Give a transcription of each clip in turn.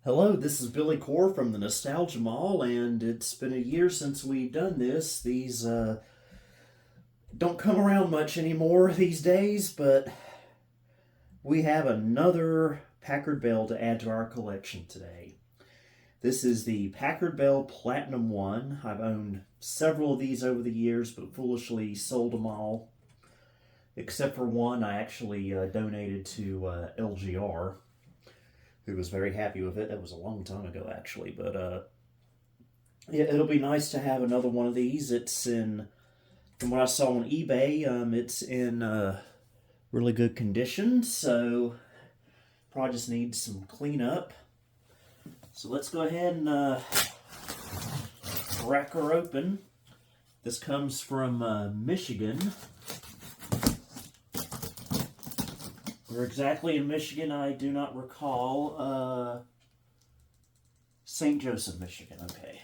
Hello, this is Billy Core from the Nostalgia Mall, and it's been a year since we've done this. These don't come around much anymore these days, but we have another Packard Bell to add to our collection today. This is the Packard Bell Platinum I. I've owned several of these over the years, but foolishly sold them all. Except for one I actually donated to LGR, who was very happy with it. That was a long time ago, actually, but yeah, it'll be nice to have another one of these. It's in, from what I saw on eBay, it's in really good condition, so probably just needs some cleanup. So let's go ahead and crack her open. This comes from Michigan. Where exactly in Michigan, I do not recall. St. Joseph, Michigan, okay.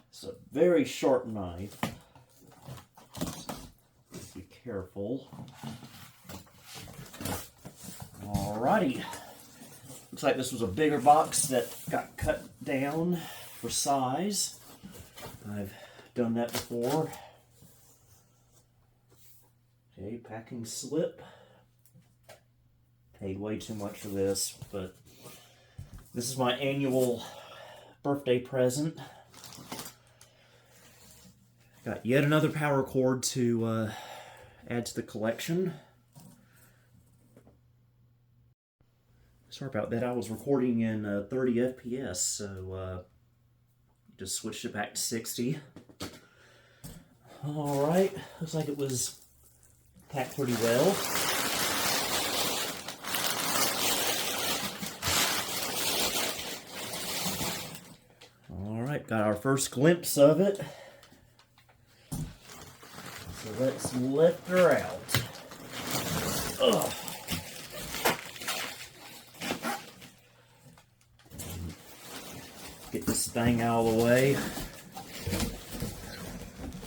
It's a very sharp knife. Be careful. Alrighty. Looks like this was a bigger box that got cut down for size. I've done that before. Okay, packing slip. Paid way too much for this, but this is my annual birthday present. Got yet another power cord to add to the collection. Sorry about that, I was recording in 30 FPS, so just switched it back to 60. Alright, looks like it was packed pretty well. Alright, got our first glimpse of it. So let's lift her out. Ugh. Get this thing out of the way.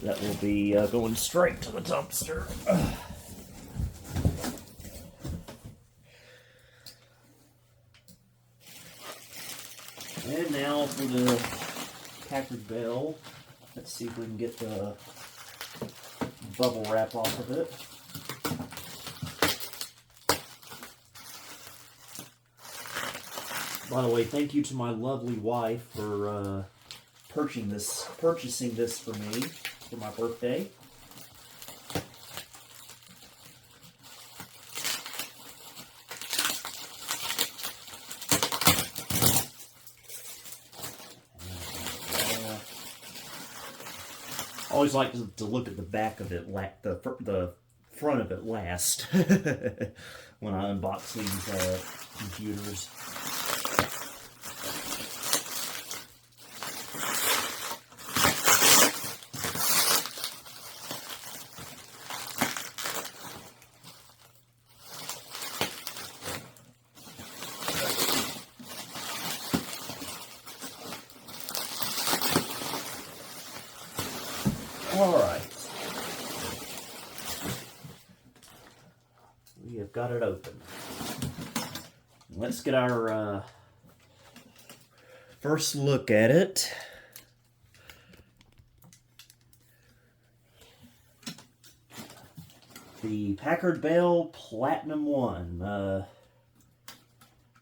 That will be going straight to the dumpster. And now for the Packard Bell. Let's see if we can get the bubble wrap off of it. By the way, thank you to my lovely wife for purchasing this for me for my birthday. I always like to look at the back of it, the front of it last when I unbox these computers. Alright, we have got it open. Let's get our first look at it. The Packard Bell Platinum I.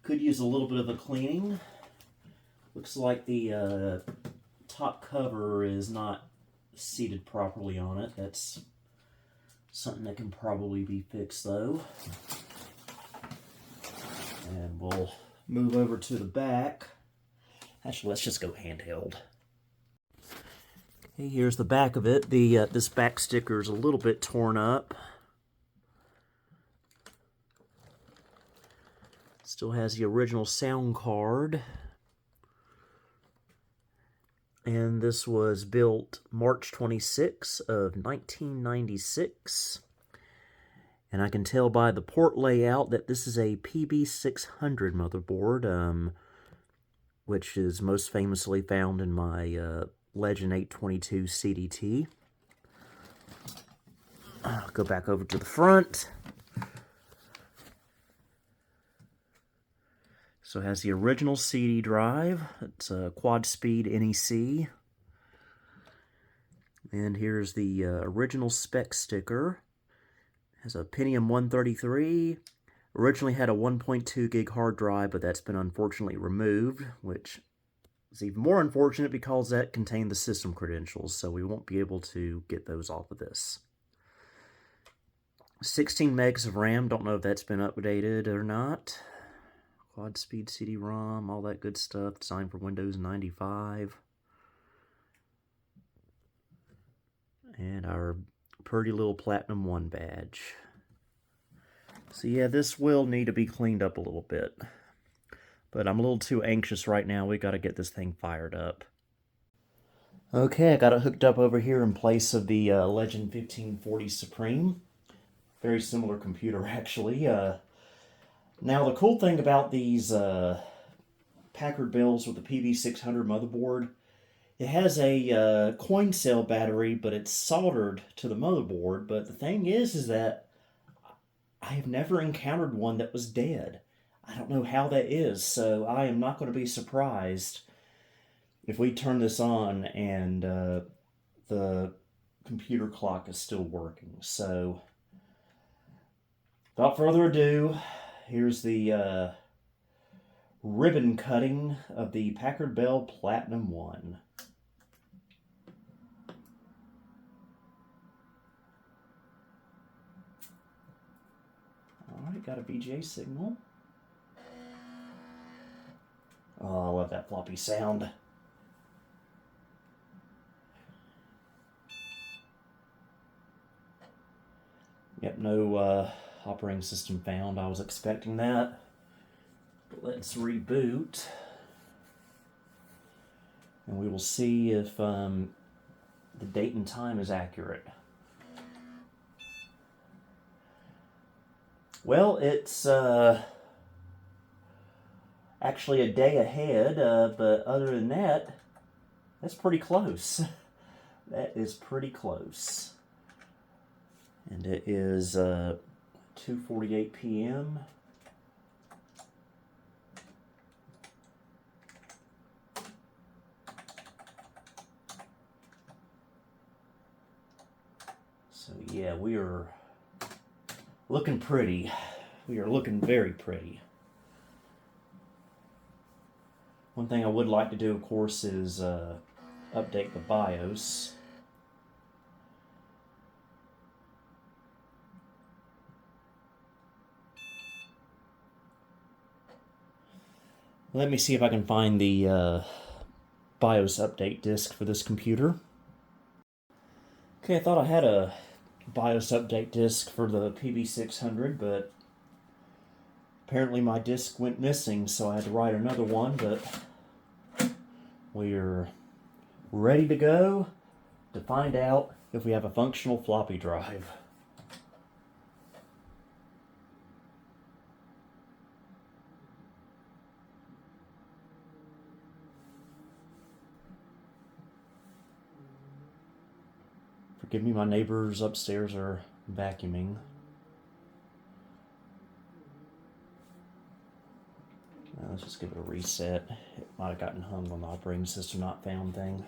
Could use a little bit of a cleaning. Looks like the top cover is not seated properly on it. That's something that can probably be fixed though. And we'll move over to the back. Actually, let's just go handheld. Okay, here's the back of it. This back sticker is a little bit torn up. Still has the original sound card. And this was built March 26 of 1996. And I can tell by the port layout that this is a PB600 motherboard, which is most famously found in my Legend 822 CDT. Go back over to the front. So it has the original CD drive. It's a quad speed NEC. And here's the original spec sticker. It has a Pentium 133. Originally had a 1.2 gig hard drive, but that's been unfortunately removed, which is even more unfortunate because that contained the system credentials, so we won't be able to get those off of this. 16 megs of RAM, don't know if that's been updated or not. Quad speed CD-ROM, all that good stuff, designed for Windows 95. And our pretty little Platinum I badge. So yeah, this will need to be cleaned up a little bit. But I'm a little too anxious right now. We got to get this thing fired up. Okay, I got it hooked up over here in place of the Legend 1540 Supreme. Very similar computer, actually. Now, the cool thing about these Packard Bells with the PV600 motherboard, it has a coin cell battery, but it's soldered to the motherboard. But the thing is that I have never encountered one that was dead. I don't know how that is, so I am not going to be surprised if we turn this on and the computer clock is still working. So, without further ado, here's the ribbon cutting of the Packard Bell Platinum I. Alright, got a VGA signal. Oh, I love that floppy sound. Yep, no operating system found. I was expecting that. But let's reboot. And we will see if the date and time is accurate. Well, it's actually a day ahead, but other than that, that's pretty close. That is pretty close. And it is 2:48 p.m. So yeah, we are looking pretty. We are looking very pretty. One thing I would like to do, of course, is update the BIOS. Let me see if I can find the BIOS update disk for this computer. Okay, I thought I had a BIOS update disk for the PV600, but apparently my disk went missing, so I had to write another one, but we're ready to go to find out if we have a functional floppy drive. Forgive me, my neighbors upstairs are vacuuming. Now let's just give it a reset. It might have gotten hung on the operating system not found thing.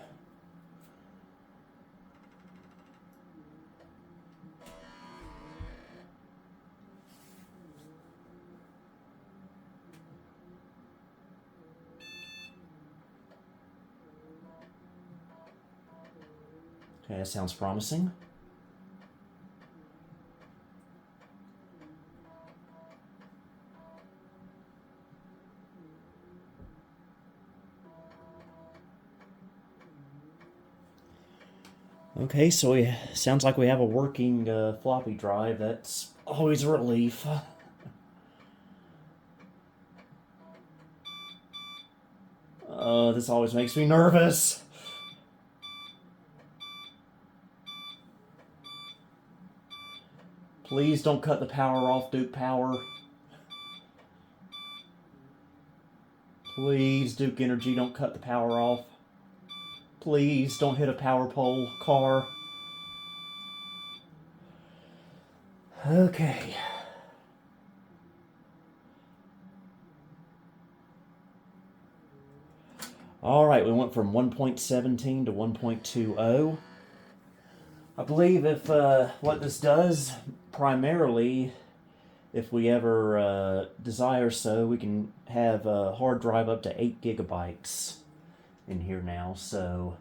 Okay, that sounds promising. Okay, so it sounds like we have a working floppy drive. That's always a relief. This always makes me nervous. Please don't cut the power off, Duke Power. Please, Duke Energy, don't cut the power off. Please don't hit a power pole, car. Okay. Alright, we went from 1.17 to 1.20. I believe if what this does, primarily, if we ever desire so, we can have a hard drive up to 8 gigabytes in here now. So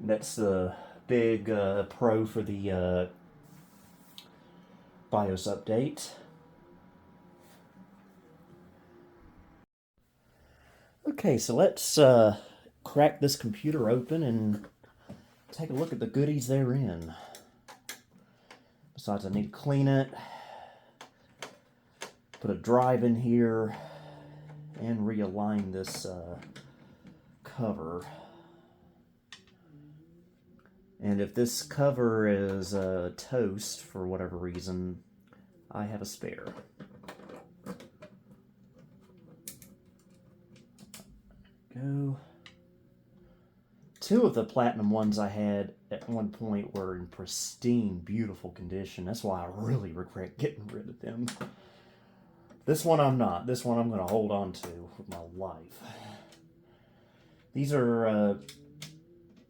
that's the big pro for the BIOS update. Okay, so let's crack this computer open and take a look at the goodies therein. Besides, I need to clean it, put a drive in here, and realign this cover. And if this cover is toast for whatever reason, I have a spare. Go. Two of the platinum ones I had at one point were in pristine, beautiful condition. That's why I really regret getting rid of them. This one I'm not. This one I'm going to hold on to with my life. These are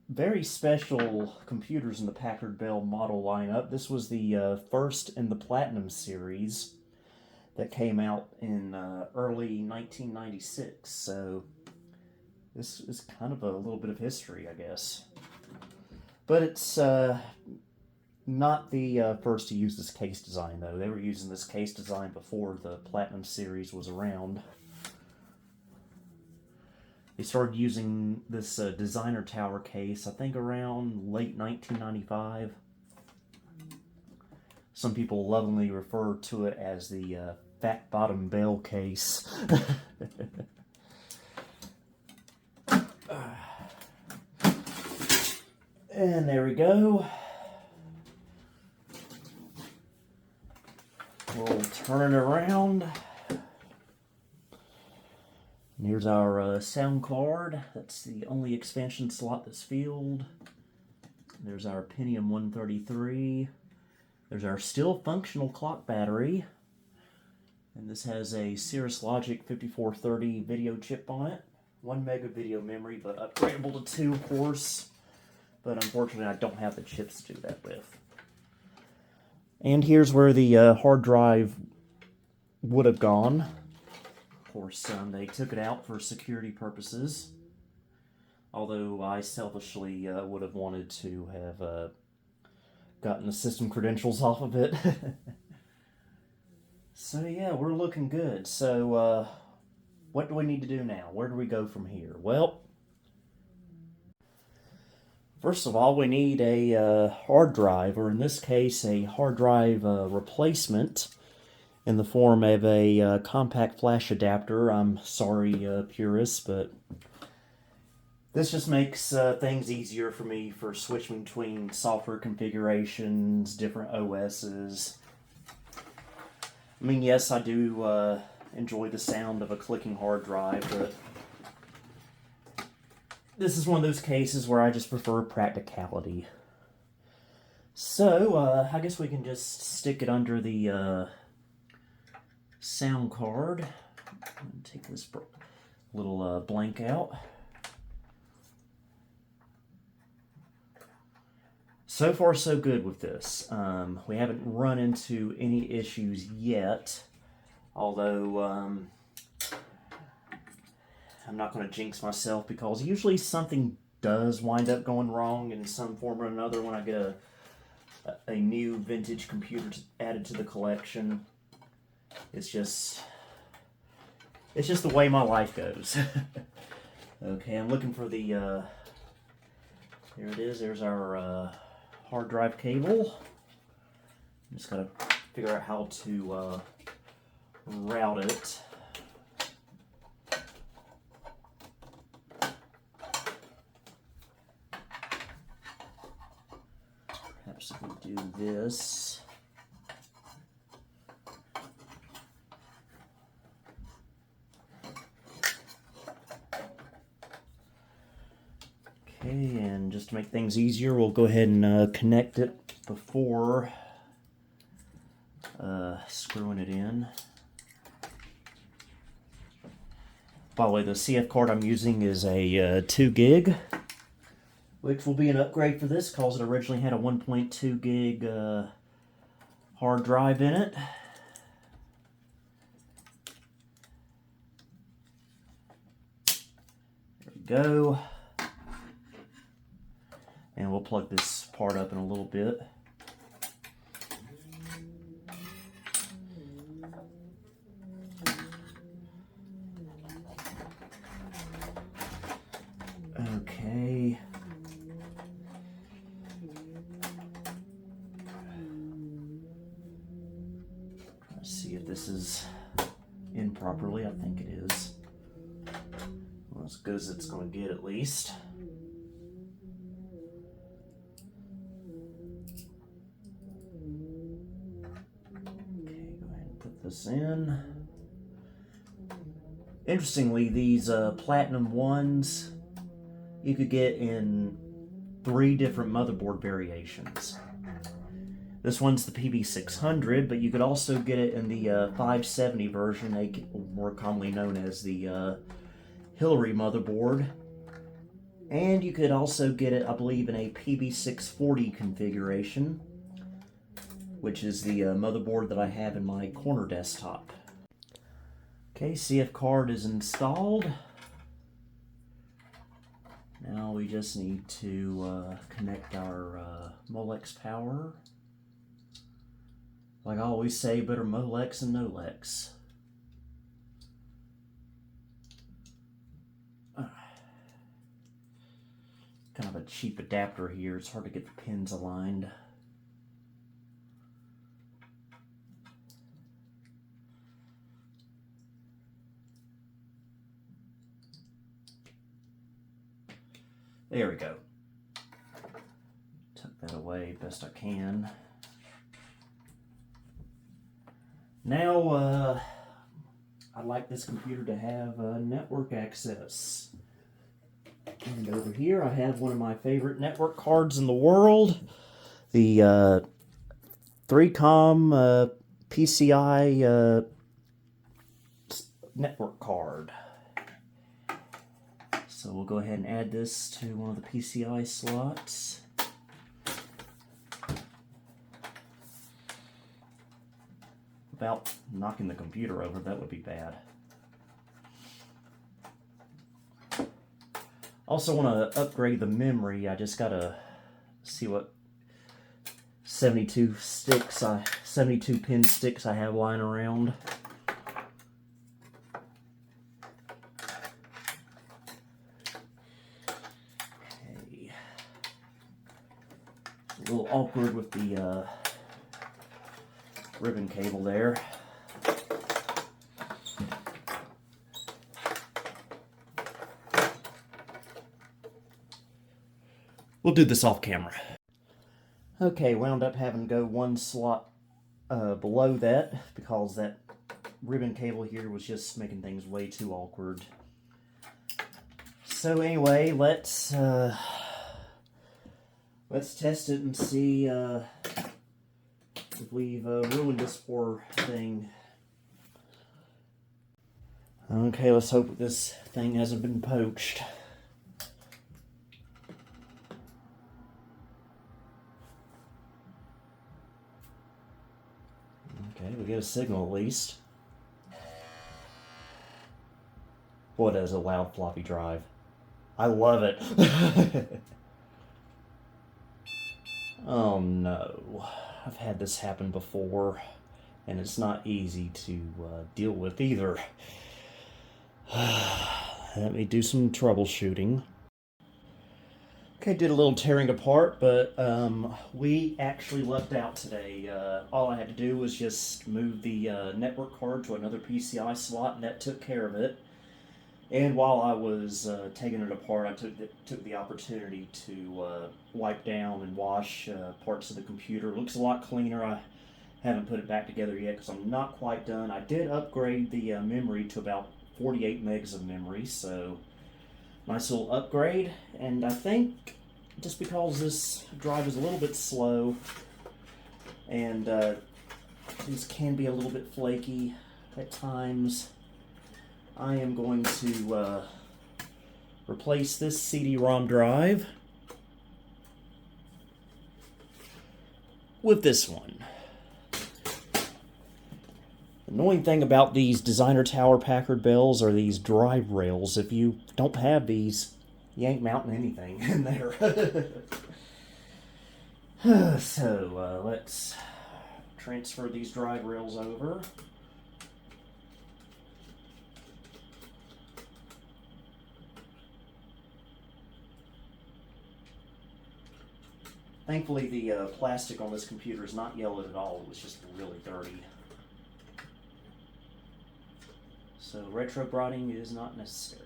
very special computers in the Packard Bell model lineup. This was the first in the Platinum series that came out in early 1996. So this is kind of a little bit of history, I guess. But it's not the first to use this case design, though. They were using this case design before the Platinum series was around. They started using this designer tower case, I think around late 1995. Some people lovingly refer to it as the fat bottom bell case. And there we go. We'll turn it around. And here's our sound card. That's the only expansion slot that's filled. There's our Pentium 133. There's our still functional clock battery. And this has a Cirrus Logic 5430 video chip on it. 1 mega video memory, but upgradable to 2, of course. But unfortunately, I don't have the chips to do that with. And here's where the hard drive would have gone. Of course, they took it out for security purposes. Although I selfishly would have wanted to have gotten the system credentials off of it. So yeah, we're looking good. So what do we need to do now? Where do we go from here? Well, first of all, we need a hard drive, or in this case, a hard drive replacement in the form of a compact flash adapter. I'm sorry, purists, but this just makes things easier for me for switching between software configurations, different OSs. I mean, yes, I do enjoy the sound of a clicking hard drive, but this is one of those cases where I just prefer practicality. So, I guess we can just stick it under the sound card. Take this little blank out. So far, so good with this. We haven't run into any issues yet, although I'm not going to jinx myself, because usually something does wind up going wrong in some form or another when I get a new vintage computer added to the collection. It's just the way my life goes. Okay, I'm looking for the, here it is, there's our hard drive cable. Just gotta figure out how to route it. Perhaps if we do this. to make things easier, we'll go ahead and connect it before screwing it in. By the way, the CF card I'm using is a 2 gig, which will be an upgrade for this because it originally had a 1.2 gig hard drive in it. There we go. And we'll plug this part up in a little bit. Okay. Let's see if this is in properly. I think it is. Well, as good as it's going to get, at least. Okay, go ahead and put this in. Interestingly, these Platinum Is you could get in 3 different motherboard variations. This one's the PB600, but you could also get it in the 570 version, more commonly known as the Hillary motherboard. And you could also get it, I believe, in a PB640 configuration, which is the motherboard that I have in my corner desktop. Okay, CF card is installed. Now we just need to connect our Molex power. Like I always say, better Molex than no Lex. Kind of a cheap adapter here. It's hard to get the pins aligned. There we go. Tuck that away best I can. Now, I'd like this computer to have network access. And over here I have one of my favorite network cards in the world. The 3Com PCI network card. So we'll go ahead and add this to one of the PCI slots. Without knocking the computer over, that would be bad. Also want to upgrade the memory. I just gotta see what 72 pin sticks I have lying around. Okay. A little awkward with the ribbon cable there. We'll do this off camera. Okay, wound up having to go one slot below that because that ribbon cable here was just making things way too awkward. So anyway, let's test it and see if we've ruined this poor thing. Okay, let's hope that this thing hasn't been poached. Okay, we get a signal at least. Boy, that is a loud floppy drive. I love it. Oh no. I've had this happen before, and it's not easy to deal with either. Let me do some troubleshooting. Okay, did a little tearing apart, but we actually lucked out today. All I had to do was just move the network card to another PCI slot, and that took care of it. And while I was taking it apart, I took the opportunity to wipe down and wash parts of the computer. It looks a lot cleaner. I haven't put it back together yet because I'm not quite done. I did upgrade the memory to about 48 megs of memory, so nice little upgrade. And I think just because this drive is a little bit slow and these can be a little bit flaky at times, I am going to replace this CD-ROM drive with this one. The annoying thing about these designer tower Packard Bells are these drive rails. If you don't have these, you ain't mounting anything in there. So let's transfer these drive rails over. Thankfully, the plastic on this computer is not yellowed at all. It was just really dirty. So retro brighting is not necessary.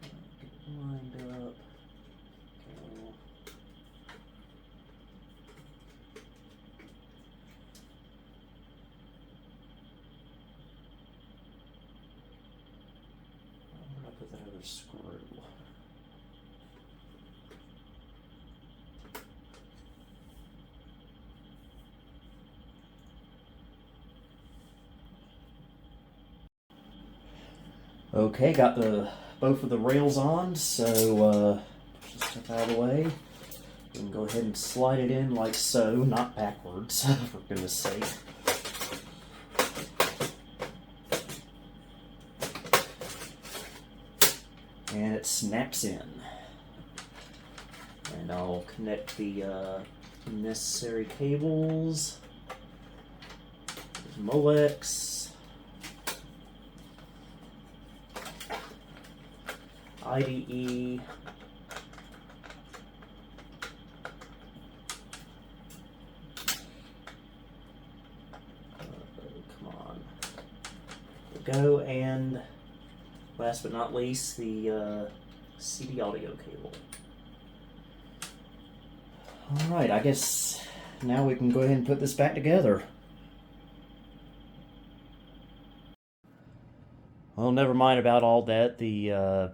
Get it lined up. Okay. Where did I put that other screw? Okay, got both of the rails on, so push this stuff out of the way. We can go ahead and slide it in like so, not backwards, for goodness sake. And it snaps in. And I'll connect the necessary cables. There's Molex. IDE, come on, there we go, and last but not least, the CD audio cable. Alright, I guess now we can go ahead and put this back together. Well, never mind about all that. The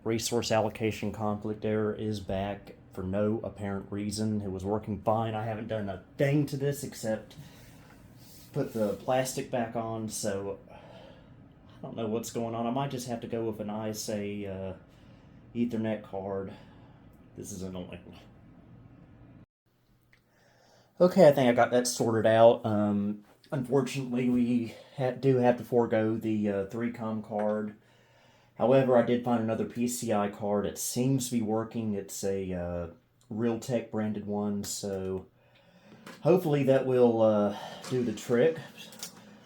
resource allocation conflict error is back for no apparent reason. It was working fine. I haven't done a thing to this except put the plastic back on, so I don't know what's going on. I might just have to go with an ISA Ethernet card. This is annoying. Okay, I think I got that sorted out. Unfortunately, we do have to forego the 3Com card. However, I did find another PCI card. It seems to be working. It's a Realtek branded one, so hopefully that will do the trick.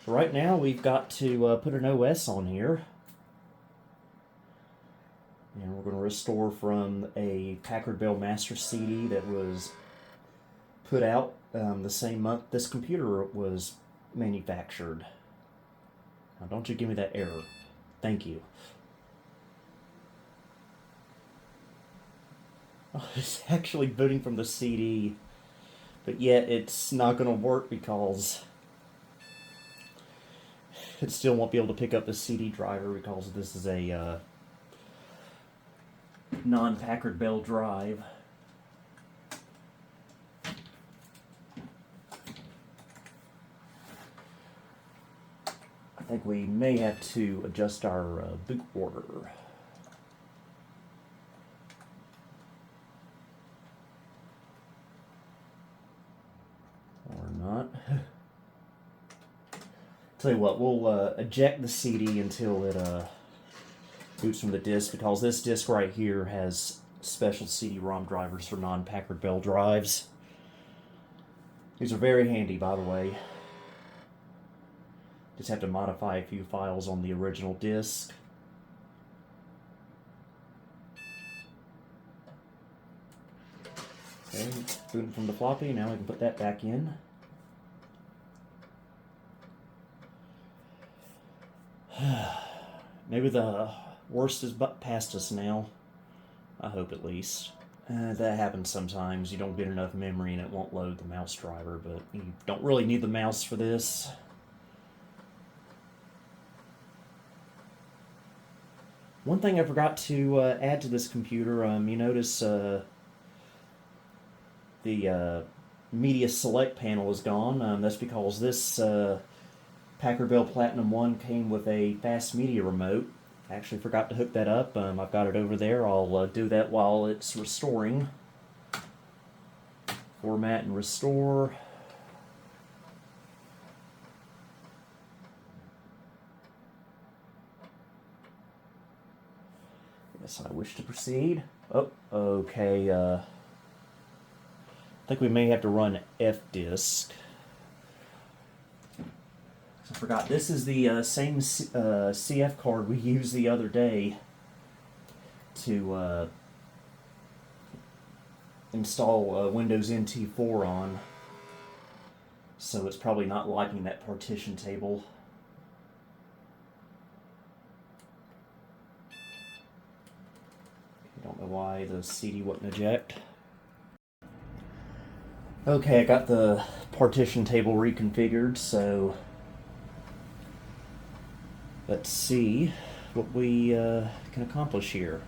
Right now, we've got to put an OS on here. And we're going to restore from a Packard Bell Master CD that was put out the same month this computer was manufactured. Now, don't you give me that error. Thank you. It's actually booting from the CD, but yet it's not going to work because it still won't be able to pick up the CD driver because this is a non-Packard Bell drive. I think we may have to adjust our boot order. Or not. Tell you what, we'll eject the CD until it boots from the disk, because this disk right here has special CD-ROM drivers for non-Packard Bell drives. These are very handy, by the way. Just have to modify a few files on the original disk. Okay, booting from the floppy. Now we can put that back in. Maybe the worst is past us now. I hope, at least. That happens sometimes. You don't get enough memory and it won't load the mouse driver, but you don't really need the mouse for this. One thing I forgot to add to this computer, you notice the media select panel is gone. That's because this Packard Bell Platinum I came with a fast media remote. I actually forgot to hook that up. I've got it over there. I'll do that while it's restoring. Format and restore. Yes, I wish to proceed. Oh, okay. I think we may have to run fdisk. I forgot, this is the same CF card we used the other day to install Windows NT 4 on. So it's probably not liking that partition table. I don't know why the CD wouldn't eject. Okay, I got the partition table reconfigured, so let's see what we can accomplish here.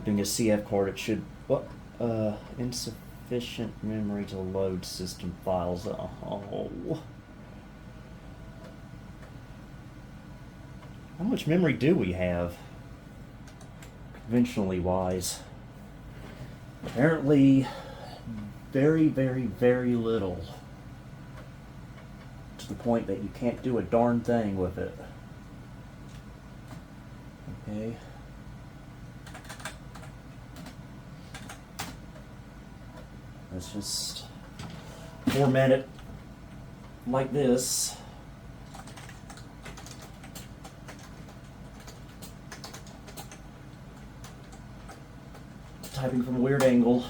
Being a CF card, it should... What? Insufficient memory to load system files. Oh. How much memory do we have? Conventionally wise. Apparently, very, very, very little. To the point that you can't do a darn thing with it. Okay. Let's just format it like this. Typing from a weird angle.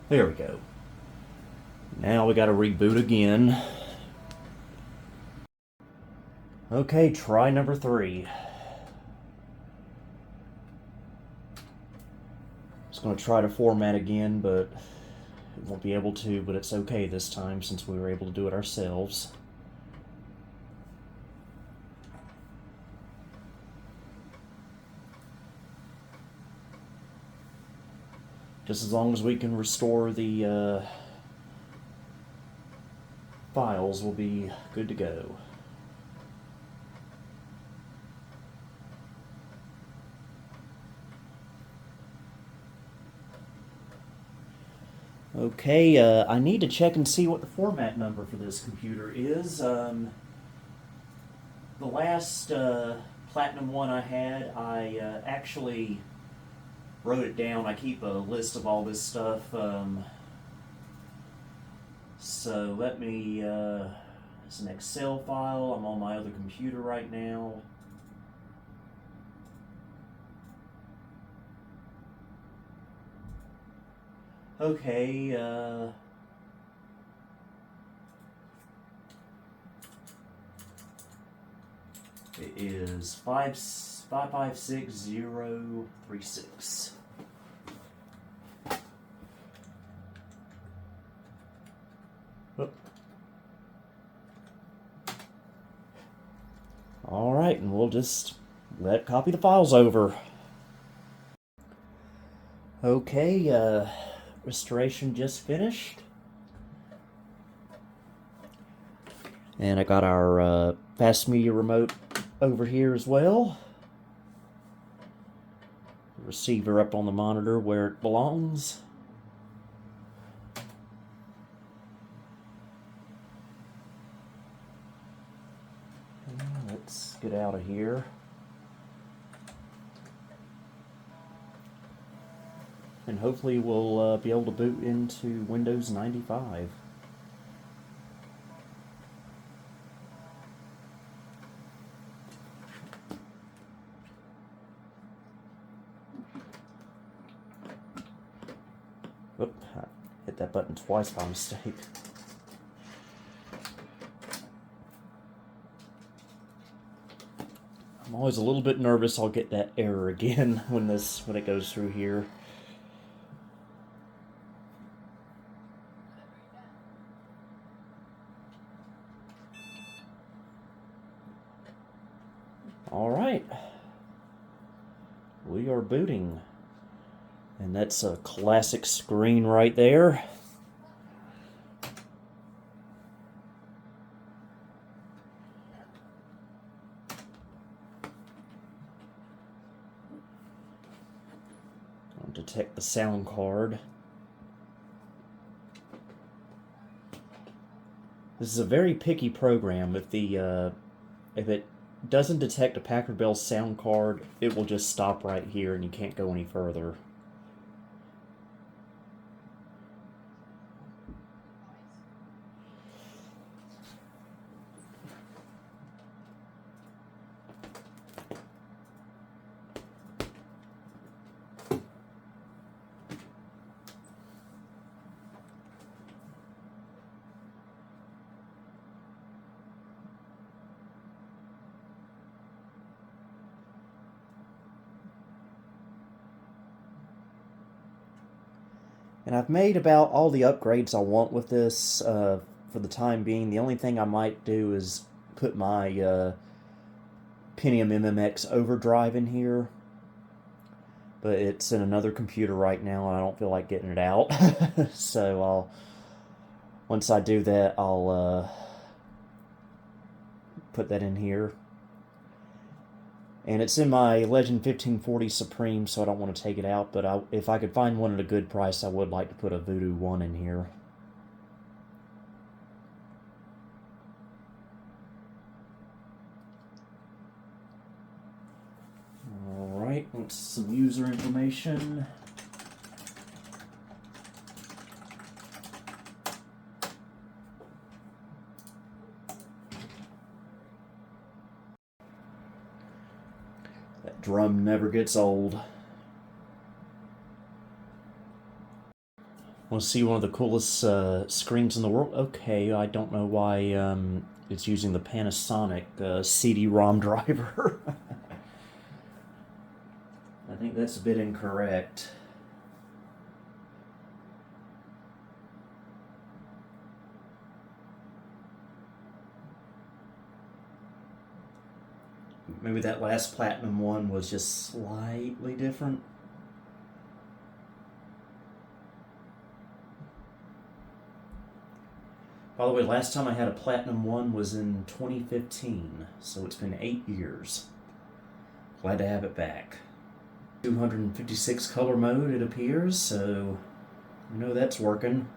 There we go. Now we got to reboot again. Okay, try number 3. Just going to try to format again, but it won't be able to, but it's okay this time since we were able to do it ourselves. Just as long as we can restore the files, we'll be good to go. Okay, I need to check and see what the format number for this computer is. The last Platinum I had, I actually wrote it down. I keep a list of all this stuff. So let me, it's an Excel file. I'm on my other computer right now. Okay, it is 556036. Alright, and we'll just copy the files over. Okay, restoration just finished. And I got our fast media remote over here as well. Receiver up on the monitor where it belongs. Let's get out of here. And hopefully we'll be able to boot into Windows 95. I hit that button twice by mistake. I'm always a little bit nervous I'll get that error again when it goes through here. Alright. We are booting. And that's a classic screen right there. I'll detect the sound card. This is a very picky program. If it doesn't detect a Packard Bell sound card, it will just stop right here and you can't go any further. And I've made about all the upgrades I want with this for the time being. The only thing I might do is put my Pentium MMX overdrive in here. But it's in another computer right now and I don't feel like getting it out. So once I do that, I'll put that in here. And it's in my Legend 1540 Supreme, so I don't want to take it out, but if I could find one at a good price, I would like to put a Voodoo 1 in here. Alright, what's some user information? That drum never gets old. Want to see one of the coolest screens in the world? Okay, I don't know why it's using the Panasonic CD-ROM driver. I think that's a bit incorrect. Maybe that last Platinum one was just slightly different. By the way, last time I had a Platinum 1 was in 2015, so it's been 8 years. Glad to have it back. 256 color mode, it appears, so I know that's working.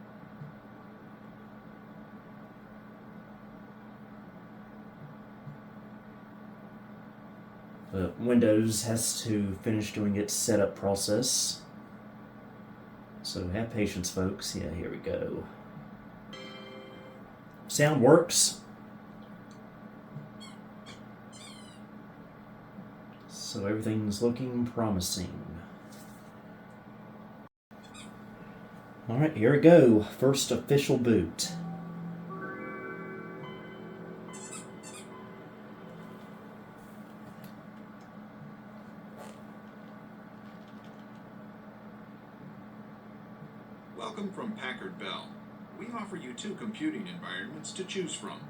But Windows has to finish doing its setup process. So have patience, folks. Yeah, here we go. Sound works. So everything's looking promising. Alright, here we go. First official boot. Welcome from Packard Bell. We offer you 2 computing environments to choose from: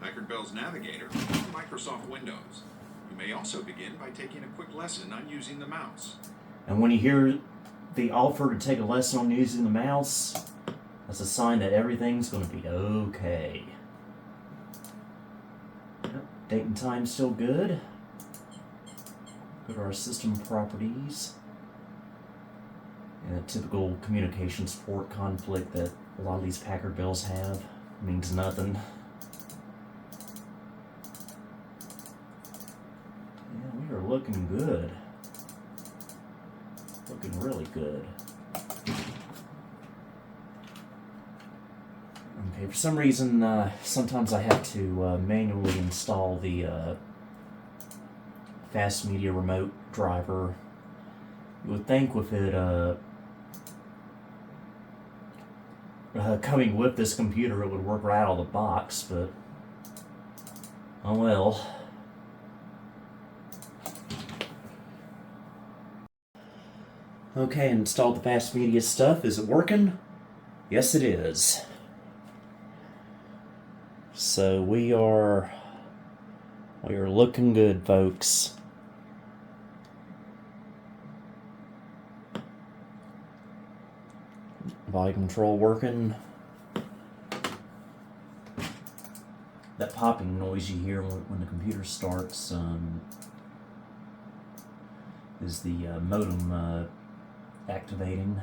Packard Bell's Navigator and Microsoft Windows. You may also begin by taking a quick lesson on using the mouse. And when you hear the offer to take a lesson on using the mouse, that's a sign that everything's going to be okay. Yep, date and time still good. Go to our system properties. And a typical communication support conflict that a lot of these Packard Bells have means nothing. Yeah, we are looking good. Looking really good. Okay, for some reason, sometimes I have to manually install the Fast Media Remote driver. You would think with it coming with this computer, it would work right out of the box, but oh well. Okay, installed the Fast Media stuff. Is it working? Yes, it is. So we are looking good, folks. Volume control working. That popping noise you hear when the computer starts is the modem activating.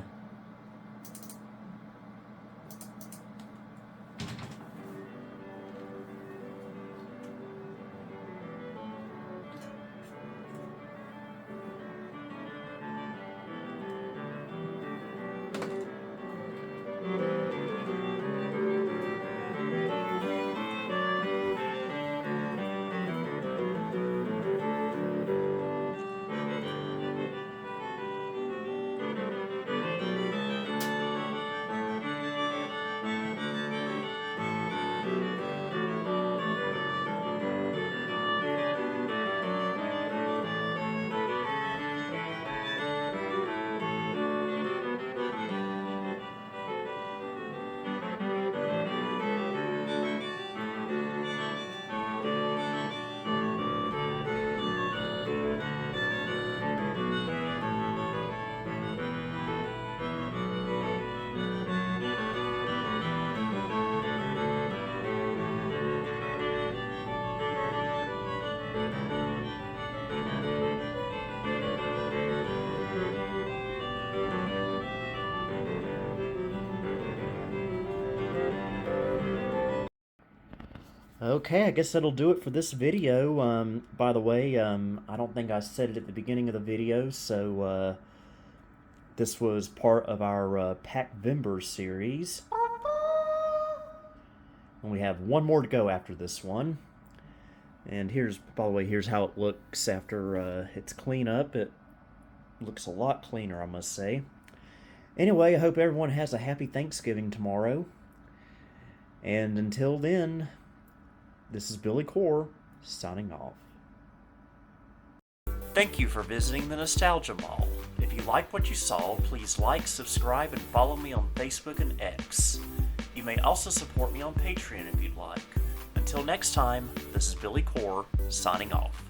Okay, I guess that'll do it for this video. By the way, I don't think I said it at the beginning of the video, so this was part of our Packvember series. And we have one more to go after this one. And here's, by the way, here's how it looks after its cleanup. It looks a lot cleaner, I must say. Anyway, I hope everyone has a happy Thanksgiving tomorrow. And until then, this is Billy Core, signing off. Thank you for visiting the Nostalgia Mall. If you liked what you saw, please like, subscribe, and follow me on Facebook and X. You may also support me on Patreon if you'd like. Until next time, this is Billy Core, signing off.